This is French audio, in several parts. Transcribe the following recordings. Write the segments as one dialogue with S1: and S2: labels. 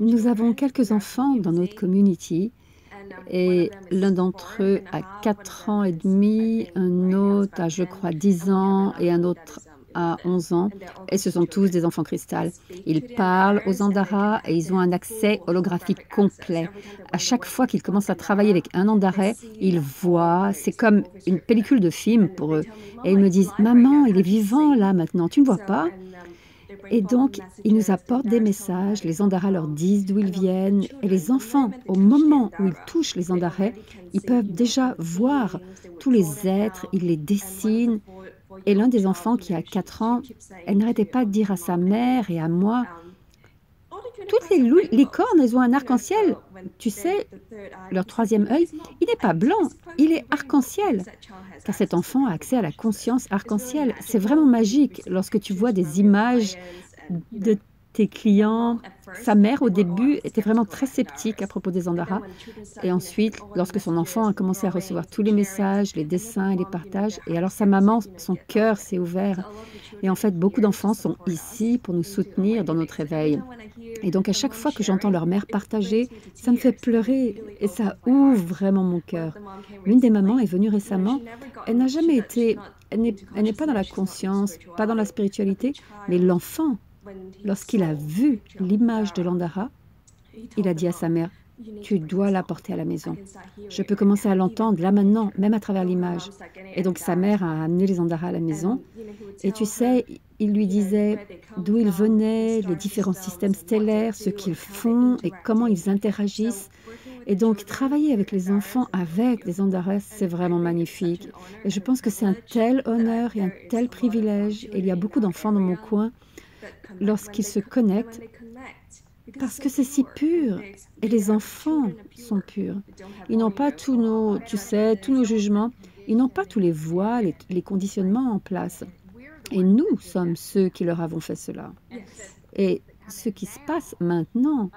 S1: Nous avons quelques enfants dans notre community et l'un d'entre eux a 4 ans et demi, un autre a, je crois, 10 ans et un autre a 11 ans. Et ce sont tous des enfants cristal. Ils parlent aux Andara et ils ont un accès holographique complet. À chaque fois qu'ils commencent à travailler avec un Andarais, ils voient, c'est comme une pellicule de film pour eux. Et ils me disent, maman, il est vivant là maintenant, tu ne vois pas? Et donc, ils nous apportent des messages, les Andara leur disent d'où ils viennent, et les enfants, au moment où ils touchent les Andarais, ils peuvent déjà voir tous les êtres, ils les dessinent. Et l'un des enfants qui a 4 ans, elle n'arrêtait pas de dire à sa mère et à moi, toutes les licornes, elles ont un arc-en-ciel. Tu sais, leur troisième œil, il n'est pas blanc, il est arc-en-ciel. Car cet enfant a accès à la conscience arc-en-ciel. C'est vraiment magique lorsque tu vois des images de tes clients. Sa mère, au début, était vraiment très sceptique à propos des Andara. Et ensuite, lorsque son enfant a commencé à recevoir tous les messages, les dessins et les partages, et alors sa maman, son cœur s'est ouvert. Et en fait, beaucoup d'enfants sont ici pour nous soutenir dans notre éveil. Et donc, à chaque fois que j'entends leur mère partager, ça me fait pleurer et ça ouvre vraiment mon cœur. L'une des mamans est venue récemment. Elle n'a jamais été, elle n'est pas dans la conscience, pas dans la spiritualité, mais l'enfant, lorsqu'il a vu l'image de l'Andara, il a dit à sa mère, tu dois l'apporter à la maison. Je peux commencer à l'entendre là maintenant, même à travers l'image. Et donc sa mère a amené les Andara à la maison. Et tu sais, il lui disait d'où ils venaient, les différents systèmes stellaires, ce qu'ils font et comment ils interagissent. Et donc travailler avec les enfants, avec des Andara, c'est vraiment magnifique. Et je pense que c'est un tel honneur et un tel privilège. Et il y a beaucoup d'enfants dans mon coin lorsqu'ils se connectent, parce que c'est si pur. Et les enfants sont purs. Ils n'ont pas tous nos, tu sais, tous nos jugements. Ils n'ont pas tous les voiles, les conditionnements en place. Et nous sommes ceux qui leur avons fait cela. Et ce qui se passe maintenant,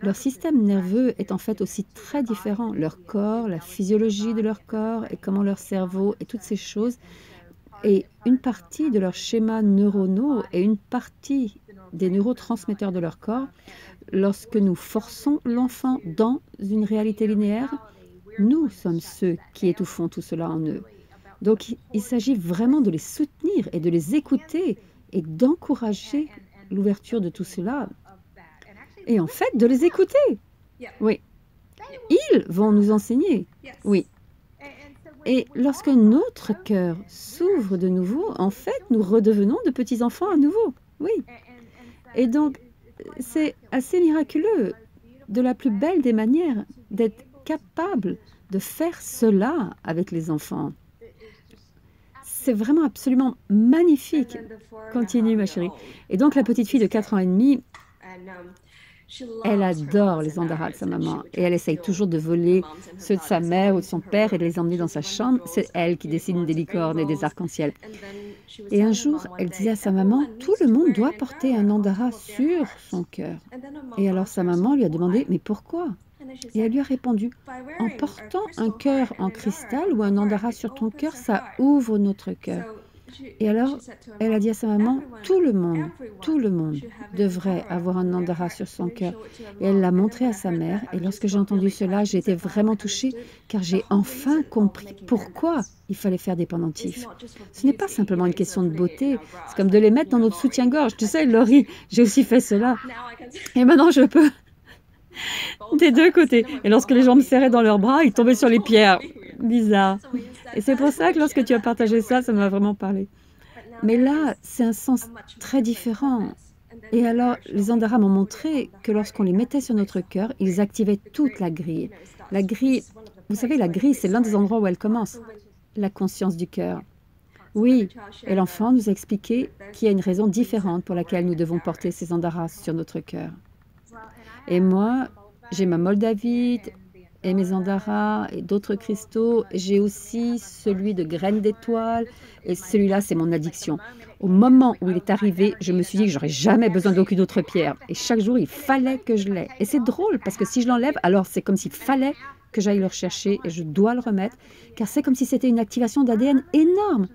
S1: leur système nerveux est en fait aussi très différent. Leur corps, la physiologie de leur corps et comment leur cerveau et toutes ces choses. Et une partie de leurs schémas neuronaux et une partie des neurotransmetteurs de leur corps, lorsque nous forçons l'enfant dans une réalité linéaire, nous sommes ceux qui étouffons tout cela en eux. Donc, il s'agit vraiment de les soutenir et de les écouter et d'encourager l'ouverture de tout cela. Et en fait, de les écouter. Oui, ils vont nous enseigner. Oui. Et lorsque notre cœur s'ouvre de nouveau, en fait, nous redevenons de petits enfants à nouveau. Oui. Et donc, c'est assez miraculeux, de la plus belle des manières, d'être capable de faire cela avec les enfants. C'est vraiment absolument magnifique. Continue, ma chérie. Et donc, la petite fille de 4 ans et demi, elle adore les Andara de sa maman et elle essaye toujours de voler ceux de sa mère ou de son père et de les emmener dans sa chambre. C'est elle qui dessine des licornes et des arcs-en-ciel. Et un jour, elle disait à sa maman, tout le monde doit porter un Andara sur son cœur. Et alors sa maman lui a demandé, mais pourquoi? Et elle lui a répondu, en portant un cœur en cristal ou un Andara sur ton cœur, ça ouvre notre cœur. Et alors, elle a dit à sa maman, tout le monde devrait avoir un Andara sur son cœur. Et elle l'a montré à sa mère. Et lorsque j'ai entendu cela, j'ai été vraiment touchée, car j'ai enfin compris pourquoi il fallait faire des pendentifs. Ce n'est pas simplement une question de beauté, c'est comme de les mettre dans notre soutien-gorge. Tu sais, Laurie, j'ai aussi fait cela. Et maintenant, je peux des deux côtés. Et lorsque les gens me serraient dans leurs bras, ils tombaient sur les pierres. Bizarre. Et c'est pour ça que lorsque tu as partagé ça, ça m'a vraiment parlé. Mais là, c'est un sens très différent. Et alors, les Andara m'ont montré que lorsqu'on les mettait sur notre cœur, ils activaient toute la grille. La grille, vous savez, la grille, c'est l'un des endroits où elle commence. La conscience du cœur. Oui, et l'enfant nous a expliqué qu'il y a une raison différente pour laquelle nous devons porter ces Andaras sur notre cœur. Et moi, j'ai ma moldavite et mes Andaras et d'autres cristaux. J'ai aussi celui de graines d'étoiles et celui-là, c'est mon addiction. Au moment où il est arrivé, je me suis dit que j'aurais jamais besoin d'aucune autre pierre. Et chaque jour, il fallait que je l'aie. Et c'est drôle parce que si je l'enlève, alors c'est comme s'il fallait que j'aille le rechercher et je dois le remettre, car c'est comme si c'était une activation d'ADN énorme.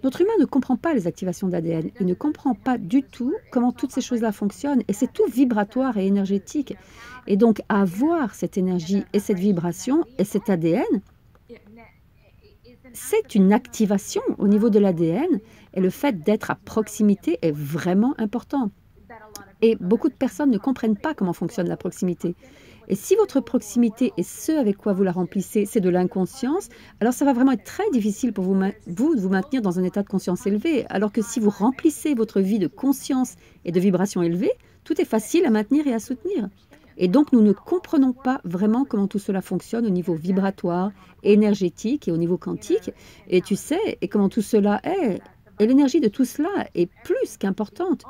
S1: Notre humain ne comprend pas les activations d'ADN. Il ne comprend pas du tout comment toutes ces choses-là fonctionnent. Et c'est tout vibratoire et énergétique. Et donc, avoir cette énergie et cette vibration et cet ADN, c'est une activation au niveau de l'ADN. Et le fait d'être à proximité est vraiment important. Et beaucoup de personnes ne comprennent pas comment fonctionne la proximité. Et si votre proximité et ce avec quoi vous la remplissez, c'est de l'inconscience, alors ça va vraiment être très difficile pour vous de vous maintenir dans un état de conscience élevé. Alors que si vous remplissez votre vie de conscience et de vibrations élevées, tout est facile à maintenir et à soutenir. Et donc, nous ne comprenons pas vraiment comment tout cela fonctionne au niveau vibratoire, énergétique et au niveau quantique. Et tu sais, et comment tout cela est. Et l'énergie de tout cela est plus qu'importante.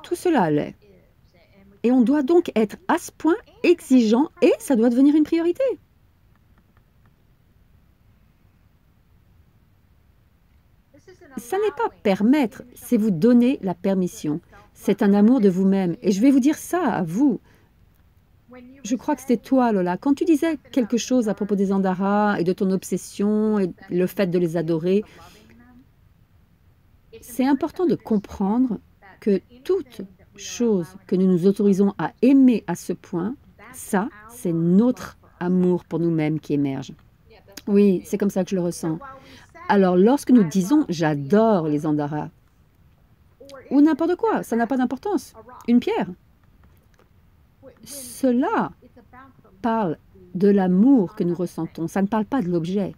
S1: Tout cela l'est. Et on doit donc être à ce point exigeant et ça doit devenir une priorité. Ça n'est pas permettre, c'est vous donner la permission. C'est un amour de vous-même. Et je vais vous dire ça à vous. Je crois que c'était toi, Lola. Quand tu disais quelque chose à propos des Andharas et de ton obsession et le fait de les adorer, c'est important de comprendre que toute chose que nous nous autorisons à aimer à ce point, ça, c'est notre amour pour nous-mêmes qui émerge. Oui, c'est comme ça que je le ressens. Alors, lorsque nous disons « j'adore les Andharas » ou n'importe quoi, ça n'a pas d'importance, une pierre, cela parle de l'amour que nous ressentons, ça ne parle pas de l'objet.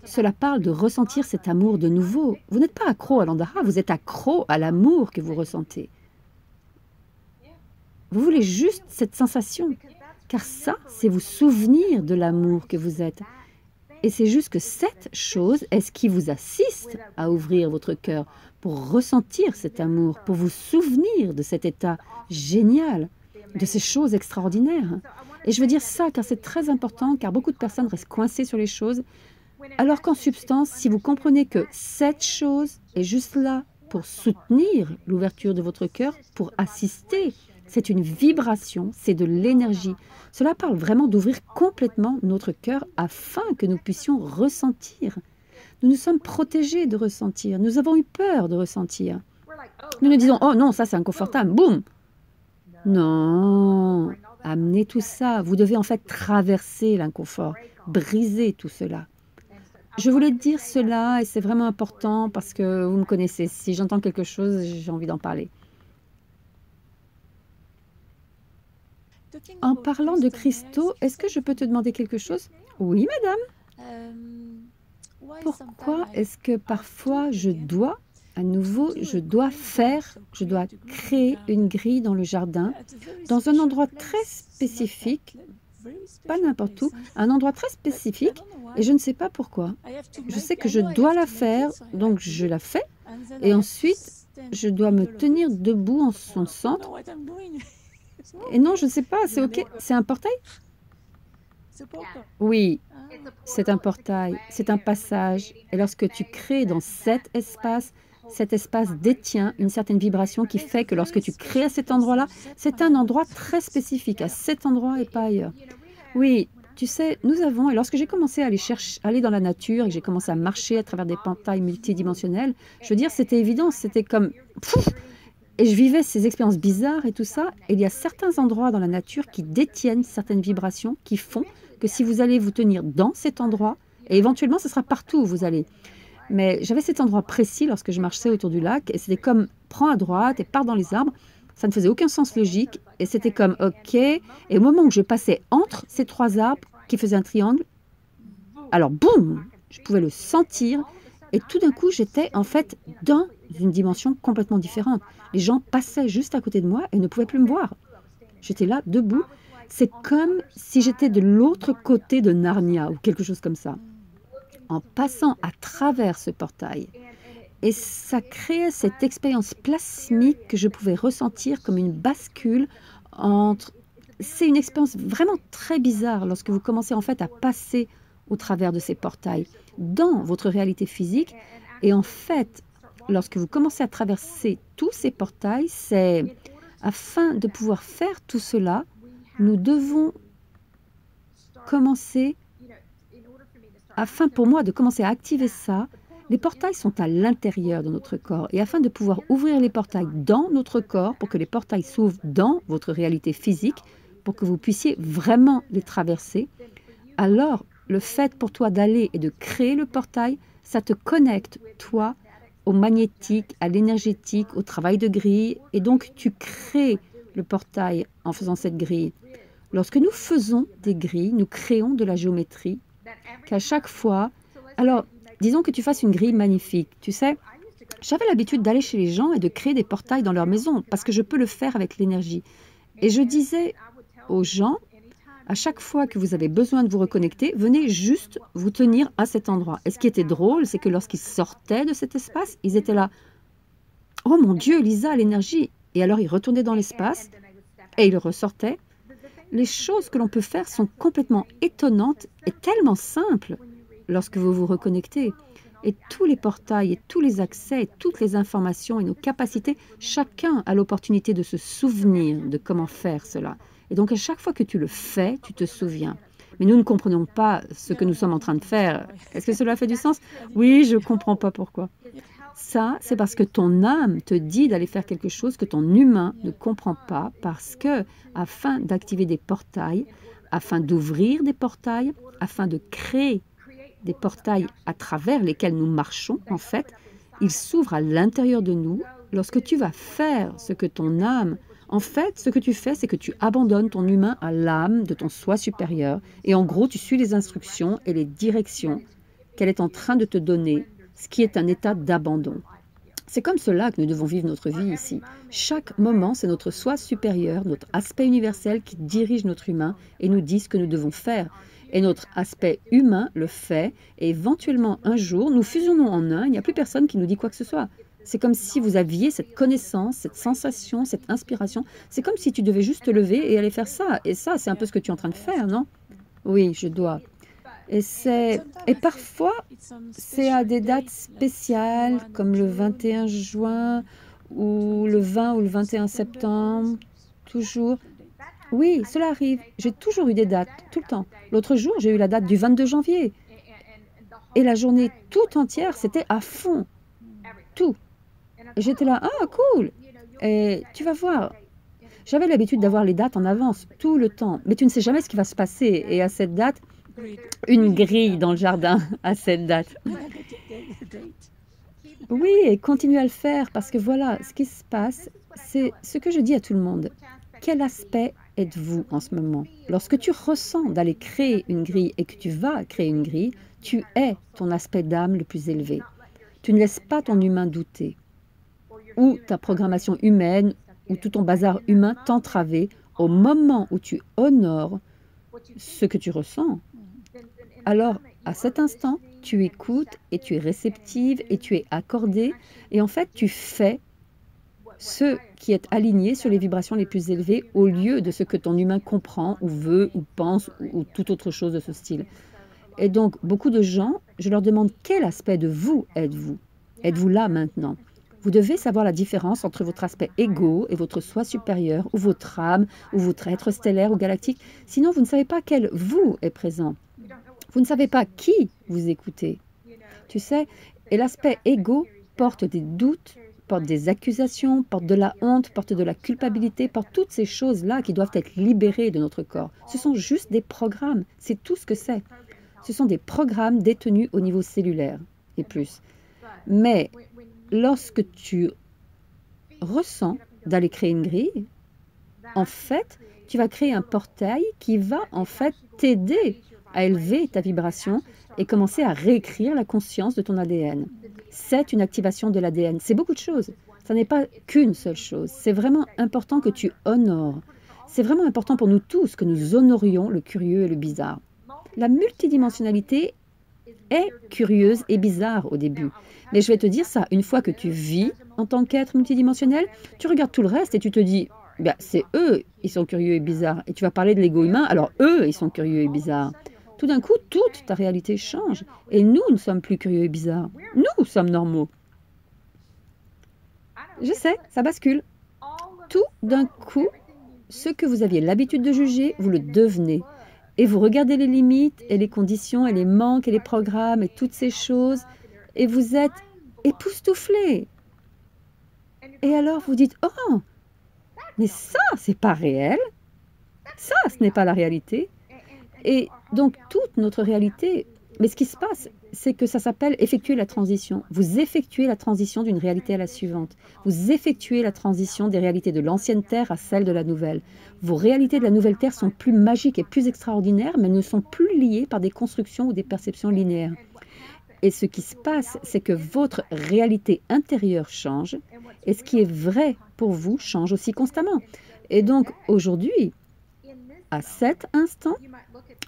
S1: Cela parle de ressentir cet amour de nouveau. Vous n'êtes pas accro à l'Andhara, vous êtes accro à l'amour que vous ressentez. Vous voulez juste cette sensation, car ça, c'est vous souvenir de l'amour que vous êtes. Et c'est juste que cette chose est ce qui vous assiste à ouvrir votre cœur pour ressentir cet amour, pour vous souvenir de cet état génial, de ces choses extraordinaires. Et je veux dire ça car c'est très important, car beaucoup de personnes restent coincées sur les choses, alors qu'en substance, si vous comprenez que cette chose est juste là pour soutenir l'ouverture de votre cœur, pour assister, c'est une vibration, c'est de l'énergie. Cela parle vraiment d'ouvrir complètement notre cœur afin que nous puissions ressentir. Nous nous sommes protégés de ressentir. Nous avons eu peur de ressentir. Nous nous disons « Oh non, ça c'est inconfortable. » Boum. Non. Amenez tout ça. Vous devez en fait traverser l'inconfort, briser tout cela. Je voulais dire cela et c'est vraiment important parce que vous me connaissez. Si j'entends quelque chose, j'ai envie d'en parler. En parlant de cristaux, est-ce que je peux te demander quelque chose? Oui, madame. Pourquoi est-ce que parfois je dois, à nouveau, je dois créer une grille dans le jardin, dans un endroit très spécifique, pas n'importe où, un endroit très spécifique, et je ne sais pas pourquoi. Je sais que je dois la faire, donc je la fais, et ensuite, je dois me tenir debout en son centre. Et non, je ne sais pas, c'est OK. C'est un portail? Oui, c'est un portail, c'est un passage. Et lorsque tu crées dans cet espace détient une certaine vibration qui fait que lorsque tu crées à cet endroit-là, c'est un endroit très spécifique, à cet endroit et pas ailleurs. Oui, tu sais, nous avons, et lorsque j'ai commencé à aller dans la nature et que j'ai commencé à marcher à travers des portails multidimensionnels, je veux dire, c'était évident, c'était comme... Pouf, et je vivais ces expériences bizarres et tout ça. Et il y a certains endroits dans la nature qui détiennent certaines vibrations qui font que si vous allez vous tenir dans cet endroit, et éventuellement, ce sera partout où vous allez. Mais j'avais cet endroit précis lorsque je marchais autour du lac, et c'était comme, prends à droite et pars dans les arbres. Ça ne faisait aucun sens logique, et c'était comme, OK. Et au moment où je passais entre ces trois arbres qui faisaient un triangle, alors boum, je pouvais le sentir, et tout d'un coup, j'étais en fait dans une dimension complètement différente. Les gens passaient juste à côté de moi et ne pouvaient plus me voir. J'étais là, debout. C'est comme si j'étais de l'autre côté de Narnia ou quelque chose comme ça, en passant à travers ce portail. Et ça créait cette expérience plasmique que je pouvais ressentir comme une bascule entre... C'est une expérience vraiment très bizarre lorsque vous commencez en fait à passer au travers de ces portails dans votre réalité physique. Et en fait, lorsque vous commencez à traverser tous ces portails, c'est afin de pouvoir faire tout cela, nous devons commencer afin pour moi de commencer à activer ça, les portails sont à l'intérieur de notre corps. Et afin de pouvoir ouvrir les portails dans notre corps, pour que les portails s'ouvrent dans votre réalité physique, pour que vous puissiez vraiment les traverser, alors le fait pour toi d'aller et de créer le portail, ça te connecte, toi, au magnétique, à l'énergétique, au travail de grille. Et donc, tu crées le portail en faisant cette grille. Lorsque nous faisons des grilles, nous créons de la géométrie, qu'à chaque fois... Alors, disons que tu fasses une grille magnifique. Tu sais, j'avais l'habitude d'aller chez les gens et de créer des portails dans leur maison, parce que je peux le faire avec l'énergie. Et je disais aux gens, à chaque fois que vous avez besoin de vous reconnecter, venez juste vous tenir à cet endroit. Et ce qui était drôle, c'est que lorsqu'ils sortaient de cet espace, ils étaient là. Oh mon Dieu, Lisa, l'énergie! Et alors ils retournaient dans l'espace et ils ressortaient. Les choses que l'on peut faire sont complètement étonnantes et tellement simples lorsque vous vous reconnectez. Et tous les portails et tous les accès, et toutes les informations et nos capacités, chacun a l'opportunité de se souvenir de comment faire cela. Et donc à chaque fois que tu le fais, tu te souviens. Mais nous ne comprenons pas ce que nous sommes en train de faire. Est-ce que cela fait du sens? Oui, je ne comprends pas pourquoi. Ça, c'est parce que ton âme te dit d'aller faire quelque chose que ton humain ne comprend pas, parce que, afin d'activer des portails, afin d'ouvrir des portails, afin de créer des portails à travers lesquels nous marchons, en fait, ils s'ouvrent à l'intérieur de nous. Lorsque tu vas faire ce que ton âme... En fait, ce que tu fais, c'est que tu abandonnes ton humain à l'âme de ton soi supérieur. Et en gros, tu suis les instructions et les directions qu'elle est en train de te donner, ce qui est un état d'abandon. C'est comme cela que nous devons vivre notre vie ici. Chaque moment, c'est notre soi supérieur, notre aspect universel qui dirige notre humain et nous dit ce que nous devons faire. Et notre aspect humain le fait, et éventuellement un jour, nous fusionnons en un, il n'y a plus personne qui nous dit quoi que ce soit. C'est comme si vous aviez cette connaissance, cette sensation, cette inspiration. C'est comme si tu devais juste te lever et aller faire ça. Et ça, c'est un peu ce que tu es en train de faire, non? Oui, je dois. Et parfois, c'est à des dates spéciales, comme le 21 juin, ou le 20 ou le 21 septembre, toujours. Oui, cela arrive. J'ai toujours eu des dates, tout le temps. L'autre jour, j'ai eu la date du 22 janvier. Et la journée tout entière, c'était à fond. Tout. Et j'étais là, ah, cool. Et tu vas voir, j'avais l'habitude d'avoir les dates en avance, tout le temps. Mais tu ne sais jamais ce qui va se passer. Et à cette date, une grille dans le jardin à cette date. Oui, et continue à le faire, parce que voilà, ce qui se passe, c'est ce que je dis à tout le monde. Quel aspect êtes-vous en ce moment? Lorsque tu ressens d'aller créer une grille et que tu vas créer une grille, tu es ton aspect d'âme le plus élevé. Tu ne laisses pas ton humain douter, ou ta programmation humaine, ou tout ton bazar humain t'entraver au moment où tu honores ce que tu ressens. Alors, à cet instant, tu écoutes et tu es réceptive et tu es accordée. Et en fait, tu fais ce qui est aligné sur les vibrations les plus élevées au lieu de ce que ton humain comprend ou veut ou pense ou toute autre chose de ce style. Et donc, beaucoup de gens, je leur demande quel aspect de vous êtes-vous? Êtes-vous là maintenant? Vous devez savoir la différence entre votre aspect égo et votre soi supérieur, ou votre âme, ou votre être stellaire ou galactique. Sinon, vous ne savez pas quel vous est présent. Vous ne savez pas qui vous écoutez. Tu sais, et l'aspect égo porte des doutes, porte des accusations, porte de la honte, porte de la culpabilité, porte toutes ces choses-là qui doivent être libérées de notre corps. Ce sont juste des programmes, c'est tout ce que c'est. Ce sont des programmes détenus au niveau cellulaire, et plus. Mais lorsque tu ressens d'aller créer une grille, en fait, tu vas créer un portail qui va en fait t'aider à élever ta vibration et commencer à réécrire la conscience de ton ADN. C'est une activation de l'ADN. C'est beaucoup de choses. Ça n'est pas qu'une seule chose. C'est vraiment important que tu honores. C'est vraiment important pour nous tous que nous honorions le curieux et le bizarre. La multidimensionnalité est curieuse et bizarre au début. Mais je vais te dire ça, une fois que tu vis en tant qu'être multidimensionnel, tu regardes tout le reste et tu te dis, ben, c'est eux, ils sont curieux et bizarres. Et tu vas parler de l'ego humain, alors eux, ils sont curieux et bizarres. Tout d'un coup, toute ta réalité change. Et nous ne sommes plus curieux et bizarres. Nous sommes normaux. Je sais, ça bascule. Tout d'un coup, ce que vous aviez l'habitude de juger, vous le devenez. Et vous regardez les limites et les conditions et les manques et les programmes et toutes ces choses et vous êtes époustouflé. Et alors vous dites, oh, mais ça, c'est pas réel. Ça, ce n'est pas la réalité. Et donc, toute notre réalité, mais ce qui se passe, c'est que ça s'appelle effectuer la transition. Vous effectuez la transition d'une réalité à la suivante. Vous effectuez la transition des réalités de l'ancienne Terre à celle de la nouvelle. Vos réalités de la nouvelle Terre sont plus magiques et plus extraordinaires, mais elles ne sont plus liées par des constructions ou des perceptions linéaires. Et ce qui se passe, c'est que votre réalité intérieure change, et ce qui est vrai pour vous change aussi constamment. Et donc, aujourd'hui, à cet instant,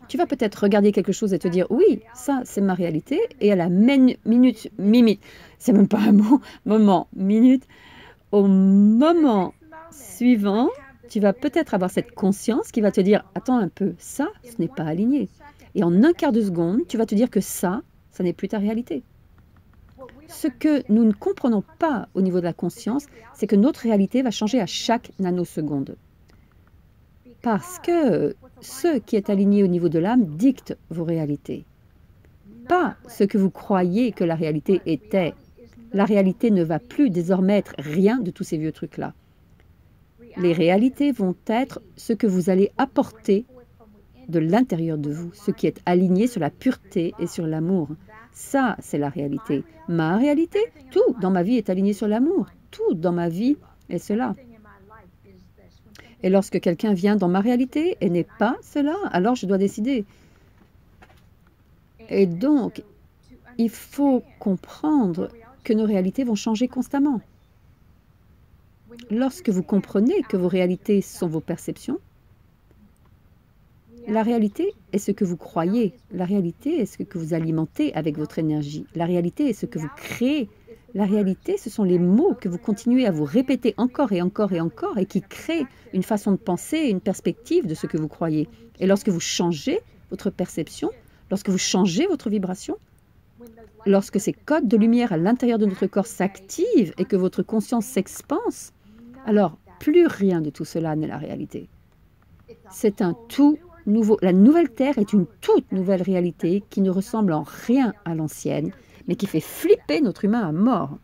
S1: tu vas peut-être regarder quelque chose et te dire, oui, ça, c'est ma réalité. Et à la minute, c'est même pas un mot, moment, minute, au moment suivant, tu vas peut-être avoir cette conscience qui va te dire, attends un peu, ça, ce n'est pas aligné. Et en un quart de seconde, tu vas te dire que ça n'est plus ta réalité. Ce que nous ne comprenons pas au niveau de la conscience, c'est que notre réalité va changer à chaque nanoseconde. Parce que ce qui est aligné au niveau de l'âme dicte vos réalités. Pas ce que vous croyez que la réalité était. La réalité ne va plus désormais être rien de tous ces vieux trucs-là. Les réalités vont être ce que vous allez apporter de l'intérieur de vous, ce qui est aligné sur la pureté et sur l'amour. Ça, c'est la réalité. Ma réalité, tout dans ma vie est aligné sur l'amour. Tout dans ma vie est cela. Et lorsque quelqu'un vient dans ma réalité et n'est pas cela, alors je dois décider. Et donc, il faut comprendre que nos réalités vont changer constamment. Lorsque vous comprenez que vos réalités sont vos perceptions, la réalité est ce que vous croyez. La réalité est ce que vous alimentez avec votre énergie. La réalité est ce que vous créez. La réalité, ce sont les mots que vous continuez à vous répéter encore et encore et encore et qui créent une façon de penser et une perspective de ce que vous croyez. Et lorsque vous changez votre perception, lorsque vous changez votre vibration, lorsque ces codes de lumière à l'intérieur de notre corps s'activent et que votre conscience s'expanse, alors plus rien de tout cela n'est la réalité. C'est un tout nouveau. La nouvelle Terre est une toute nouvelle réalité qui ne ressemble en rien à l'ancienne, mais qui fait flipper notre humain à mort.